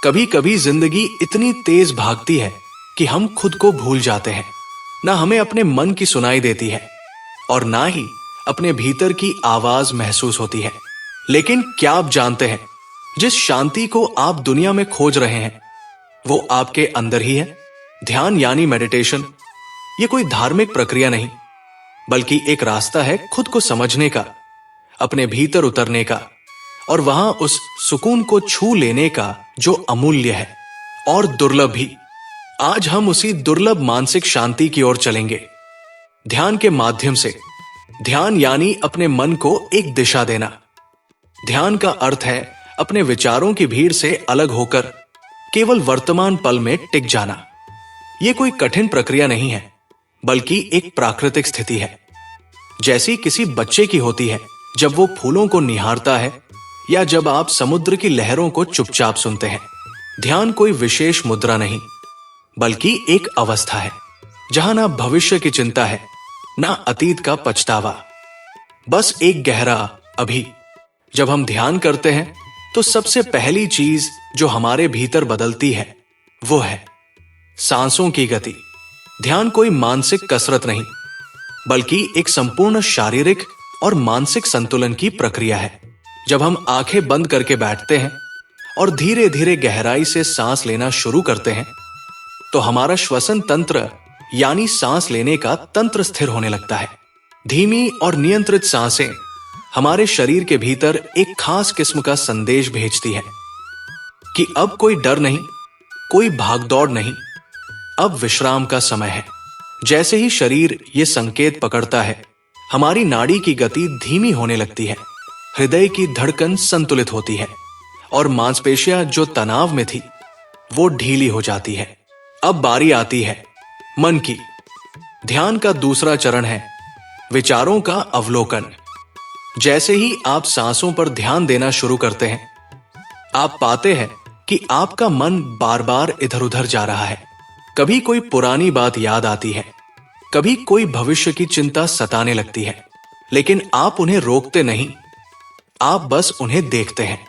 कभी कभी जिंदगी इतनी तेज भागती है कि हम खुद को भूल जाते हैं। ना हमें अपने मन की सुनाई देती है और ना ही अपने भीतर की आवाज महसूस होती है। लेकिन क्या आप जानते हैं, जिस शांति को आप दुनिया में खोज रहे हैं वो आपके अंदर ही है। ध्यान यानी मेडिटेशन ये कोई धार्मिक प्रक्रिया नहीं, बल्कि एक रास्ता है खुद को समझने का, अपने भीतर उतरने का और वहां उस सुकून को छू लेने का जो अमूल्य है और दुर्लभ भी। आज हम उसी दुर्लभ मानसिक शांति की ओर चलेंगे, ध्यान के माध्यम से। ध्यान यानी अपने मन को एक दिशा देना। ध्यान का अर्थ है अपने विचारों की भीड़ से अलग होकर केवल वर्तमान पल में टिक जाना। यह कोई कठिन प्रक्रिया नहीं है, बल्कि एक प्राकृतिक स्थिति है, जैसी किसी बच्चे की होती है जब वो फूलों को निहारता है या जब आप समुद्र की लहरों को चुपचाप सुनते हैं। ध्यान कोई विशेष मुद्रा नहीं, बल्कि एक अवस्था है जहां ना भविष्य की चिंता है, ना अतीत का पछतावा, बस एक गहरा अभी। जब हम ध्यान करते हैं तो सबसे पहली चीज जो हमारे भीतर बदलती है वो है सांसों की गति। ध्यान कोई मानसिक कसरत नहीं, बल्कि एक संपूर्ण शारीरिक और मानसिक संतुलन की प्रक्रिया है। जब हम आंखें बंद करके बैठते हैं और धीरे धीरे गहराई से सांस लेना शुरू करते हैं तो हमारा श्वसन तंत्र यानी सांस लेने का तंत्र स्थिर होने लगता है। धीमी और नियंत्रित सांसें हमारे शरीर के भीतर एक खास किस्म का संदेश भेजती है कि अब कोई डर नहीं, कोई भागदौड़ नहीं, अब विश्राम का समय है। जैसे ही शरीर ये संकेत पकड़ता है, हमारी नाड़ी की गति धीमी होने लगती है, हृदय की धड़कन संतुलित होती है और मांसपेशियां जो तनाव में थी वो ढीली हो जाती है। अब बारी आती है मन की। ध्यान का दूसरा चरण है विचारों का अवलोकन। जैसे ही आप सांसों पर ध्यान देना शुरू करते हैं, आप पाते हैं कि आपका मन बार बार इधर उधर जा रहा है। कभी कोई पुरानी बात याद आती है, कभी कोई भविष्य की चिंता सताने लगती है, लेकिन आप उन्हें रोकते नहीं, आप बस उन्हें देखते हैं।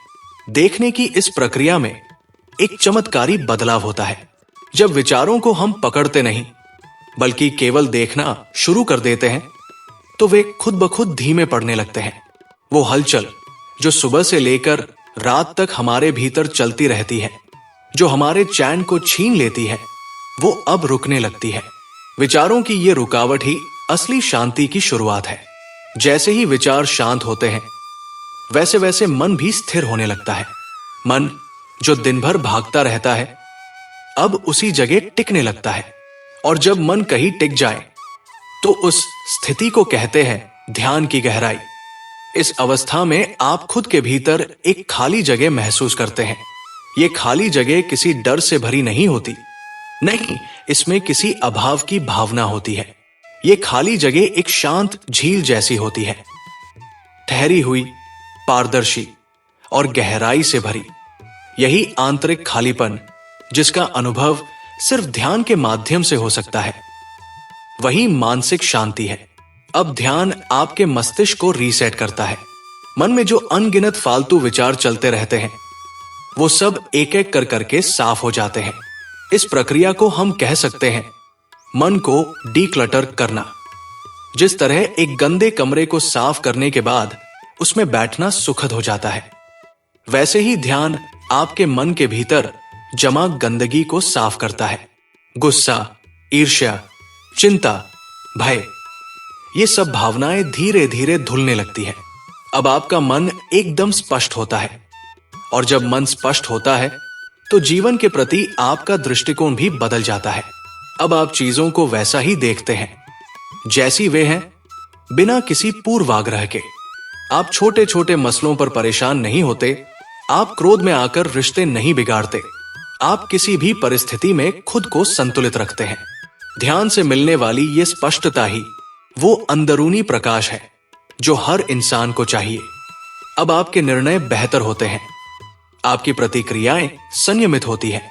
देखने की इस प्रक्रिया में एक चमत्कारी बदलाव होता है। जब विचारों को हम पकड़ते नहीं, बल्कि केवल देखना शुरू कर देते हैं, तो वे खुद ब खुद धीमे पड़ने लगते हैं। वो हलचल जो सुबह से लेकर रात तक हमारे भीतर चलती रहती है, जो हमारे चैन को छीन लेती है, वो अब रुकने लगती है। विचारों की ये रुकावट ही असली शांति की शुरुआत है। जैसे ही विचार शांत होते हैं, वैसे वैसे मन भी स्थिर होने लगता है। मन जो दिन भर भागता रहता है, अब उसी जगह टिकने लगता है। और जब मन कहीं टिक जाए तो उस स्थिति को कहते हैं ध्यान की गहराई। इस अवस्था में आप खुद के भीतर एक खाली जगह महसूस करते हैं। ये खाली जगह किसी डर से भरी नहीं होती, नहीं, इसमें किसी अभाव की भावना होती है। ये खाली जगह एक शांत झील जैसी होती है, ठहरी हुई, पारदर्शी और गहराई से भरी। यही आंतरिक खालीपन जिसका अनुभव सिर्फ ध्यान के माध्यम से हो सकता है, वही मानसिक शांति है। अब ध्यान आपके मस्तिष्क को रीसेट करता है। मन में जो अनगिनत फालतू विचार चलते रहते हैं, वो सब एक एक कर करके साफ हो जाते हैं। इस प्रक्रिया को हम कह सकते हैं मन को डीक्लटर करना। जिस तरह एक गंदे कमरे को साफ करने के बाद उसमें बैठना सुखद हो जाता है, वैसे ही ध्यान आपके मन के भीतर जमा गंदगी को साफ करता है। गुस्सा, ईर्ष्या, चिंता, भय, ये सब भावनाएं धीरे धीरे धुलने लगती हैं। अब आपका मन एकदम स्पष्ट होता है, और जब मन स्पष्ट होता है तो जीवन के प्रति आपका दृष्टिकोण भी बदल जाता है। अब आप चीजों को वैसा ही देखते हैं जैसी वे हैं, बिना किसी पूर्वाग्रह के। आप छोटे छोटे मसलों पर परेशान नहीं होते, आप क्रोध में आकर रिश्ते नहीं बिगाड़ते, आप किसी भी परिस्थिति में खुद को संतुलित रखते हैं। ध्यान से मिलने वाली ये स्पष्टता ही वो अंदरूनी प्रकाश है जो हर इंसान को चाहिए। अब आपके निर्णय बेहतर होते हैं, आपकी प्रतिक्रियाएं संयमित होती हैं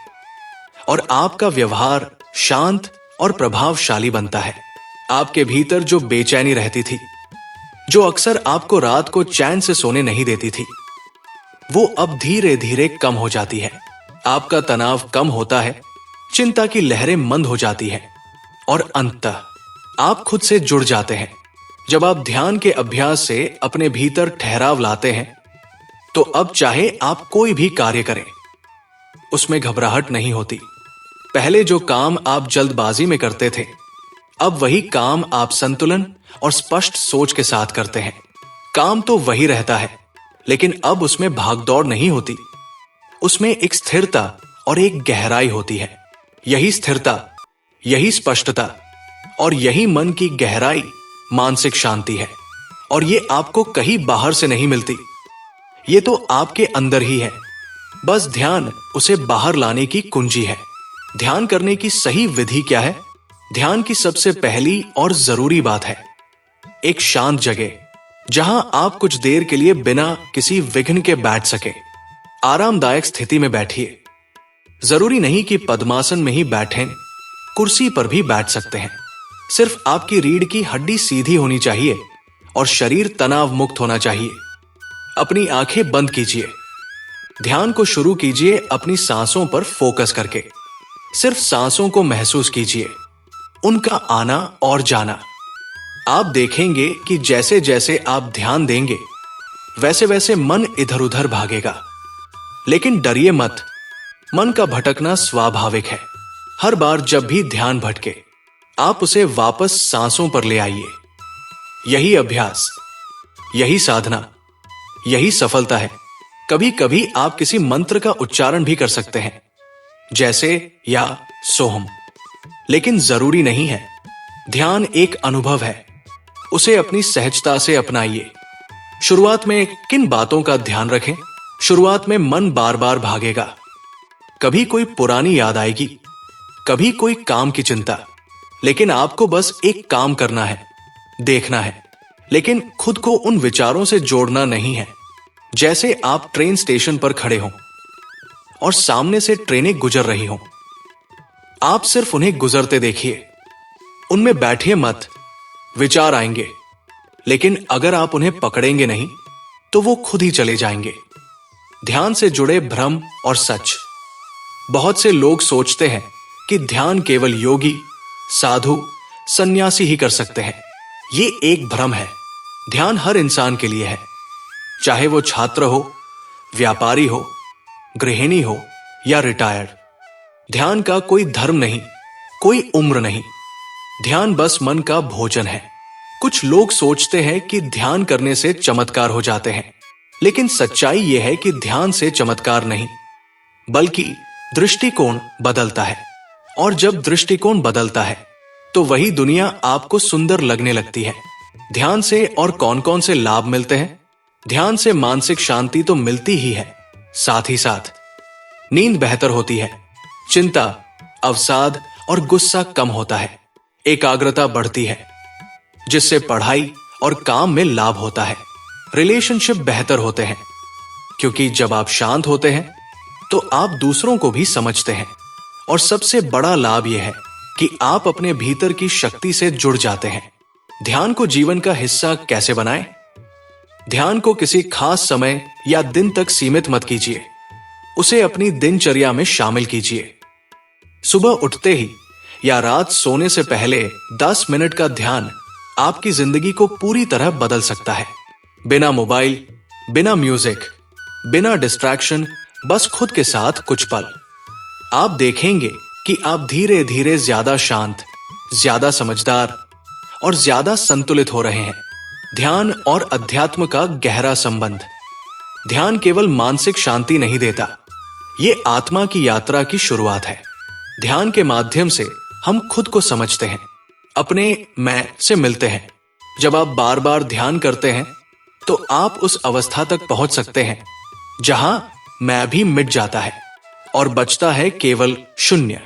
और आपका व्यवहार शांत और प्रभावशाली बनता है। आपके भीतर जो बेचैनी रहती थी, जो अक्सर आपको रात को चैन से सोने नहीं देती थी, वो अब धीरे धीरे कम हो जाती है। आपका तनाव कम होता है, चिंता की लहरें मंद हो जाती हैं और अंततः आप खुद से जुड़ जाते हैं। जब आप ध्यान के अभ्यास से अपने भीतर ठहराव लाते हैं तो अब चाहे आप कोई भी कार्य करें, उसमें घबराहट नहीं होती। पहले जो काम आप जल्दबाजी में करते थे, अब वही काम आप संतुलन और स्पष्ट सोच के साथ करते हैं। काम तो वही रहता है, लेकिन अब उसमें भागदौड़ नहीं होती। उसमें एक स्थिरता और एक गहराई होती है। यही स्थिरता, यही स्पष्टता और यही मन की गहराई मानसिक शांति है। और ये आपको कहीं बाहर से नहीं मिलती, ये तो आपके अंदर ही है। बस ध्यान उसे बाहर लाने की कुंजी है। ध्यान करने की सही विधि क्या है? ध्यान की सबसे पहली और जरूरी बात है एक शांत जगह, जहां आप कुछ देर के लिए बिना किसी विघ्न के बैठ सके। आरामदायक स्थिति में बैठिए। जरूरी नहीं कि पद्मासन में ही बैठें, कुर्सी पर भी बैठ सकते हैं। सिर्फ आपकी रीढ़ की हड्डी सीधी होनी चाहिए और शरीर तनाव मुक्त होना चाहिए। अपनी आंखें बंद कीजिए। ध्यान को शुरू कीजिए अपनी सांसों पर फोकस करके। सिर्फ सांसों को महसूस कीजिए, उनका आना और जाना। आप देखेंगे कि जैसे जैसे आप ध्यान देंगे, वैसे वैसे मन इधर उधर भागेगा। लेकिन डरिए मत, मन का भटकना स्वाभाविक है। हर बार जब भी ध्यान भटके, आप उसे वापस सांसों पर ले आइए। यही अभ्यास, यही साधना, यही सफलता है। कभी कभी आप किसी मंत्र का उच्चारण भी कर सकते हैं, जैसे या सोहम, लेकिन जरूरी नहीं है। ध्यान एक अनुभव है, उसे अपनी सहजता से अपनाइए। शुरुआत में किन बातों का ध्यान रखें? शुरुआत में मन बार बार भागेगा। कभी कोई पुरानी याद आएगी, कभी कोई काम की चिंता। लेकिन आपको बस एक काम करना है, देखना है, लेकिन खुद को उन विचारों से जोड़ना नहीं है। जैसे आप ट्रेन स्टेशन पर खड़े हों और सामने से ट्रेनें गुजर रही हों, आप सिर्फ उन्हें गुजरते देखिए, उनमें बैठिए मत। विचार आएंगे, लेकिन अगर आप उन्हें पकड़ेंगे नहीं तो वो खुद ही चले जाएंगे। ध्यान से जुड़े भ्रम और सच। बहुत से लोग सोचते हैं कि ध्यान केवल योगी, साधु, सन्यासी ही कर सकते हैं। ये एक भ्रम है। ध्यान हर इंसान के लिए है, चाहे वो छात्र हो, व्यापारी हो, गृहिणी हो या रिटायर्ड। ध्यान का कोई धर्म नहीं, कोई उम्र नहीं। ध्यान बस मन का भोजन है। कुछ लोग सोचते हैं कि ध्यान करने से चमत्कार हो जाते हैं, लेकिन सच्चाई यह है कि ध्यान से चमत्कार नहीं, बल्कि दृष्टिकोण बदलता है। और जब दृष्टिकोण बदलता है तो वही दुनिया आपको सुंदर लगने लगती है। ध्यान से और कौन कौन से लाभ मिलते हैं? ध्यान से मानसिक शांति तो मिलती ही है, साथ ही साथ नींद बेहतर होती है, चिंता, अवसाद और गुस्सा कम होता है, एकाग्रता बढ़ती है, जिससे पढ़ाई और काम में लाभ होता है। रिलेशनशिप बेहतर होते हैं, क्योंकि जब आप शांत होते हैं तो आप दूसरों को भी समझते हैं। और सबसे बड़ा लाभ यह है कि आप अपने भीतर की शक्ति से जुड़ जाते हैं। ध्यान को जीवन का हिस्सा कैसे बनाएं? ध्यान को किसी खास समय या दिन तक सीमित मत कीजिए, उसे अपनी दिनचर्या में शामिल कीजिए। सुबह उठते ही या रात सोने से पहले 10 मिनट का ध्यान आपकी जिंदगी को पूरी तरह बदल सकता है। बिना मोबाइल, बिना म्यूजिक, बिना डिस्ट्रैक्शन, बस खुद के साथ कुछ पल। आप देखेंगे कि आप धीरे धीरे ज्यादा शांत, ज्यादा समझदार और ज्यादा संतुलित हो रहे हैं। ध्यान और अध्यात्म का गहरा संबंध। ध्यान केवल मानसिक शांति नहीं देता, ये आत्मा की यात्रा की शुरुआत है। ध्यान के माध्यम से हम खुद को समझते हैं, अपने मैं से मिलते हैं। जब आप बार बार ध्यान करते हैं तो आप उस अवस्था तक पहुंच सकते हैं जहां मैं भी मिट जाता है और बचता है केवल शून्य।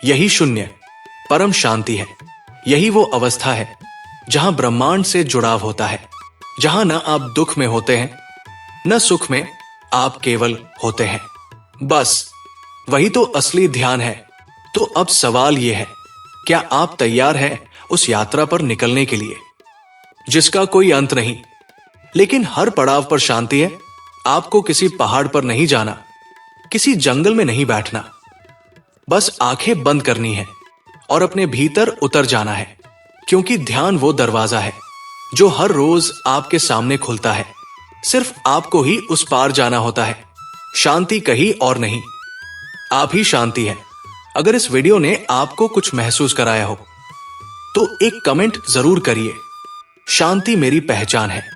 यही शून्य परम शांति है। यही वो अवस्था है जहां ब्रह्मांड से जुड़ाव होता है, जहां न आप दुख में होते हैं न सुख में, आप केवल होते हैं। बस वही तो असली ध्यान है। तो अब सवाल यह है, क्या आप तैयार हैं उस यात्रा पर निकलने के लिए जिसका कोई अंत नहीं, लेकिन हर पड़ाव पर शांति है? आपको किसी पहाड़ पर नहीं जाना, किसी जंगल में नहीं बैठना, बस आंखें बंद करनी है और अपने भीतर उतर जाना है, क्योंकि ध्यान वो दरवाजा है जो हर रोज आपके सामने खुलता है। सिर्फ आपको ही उस पार जाना होता है। शांति कहीं और नहीं, आप ही शांति है। अगर इस वीडियो ने आपको कुछ महसूस कराया हो तो एक कमेंट जरूर करिए। शांति मेरी पहचान है।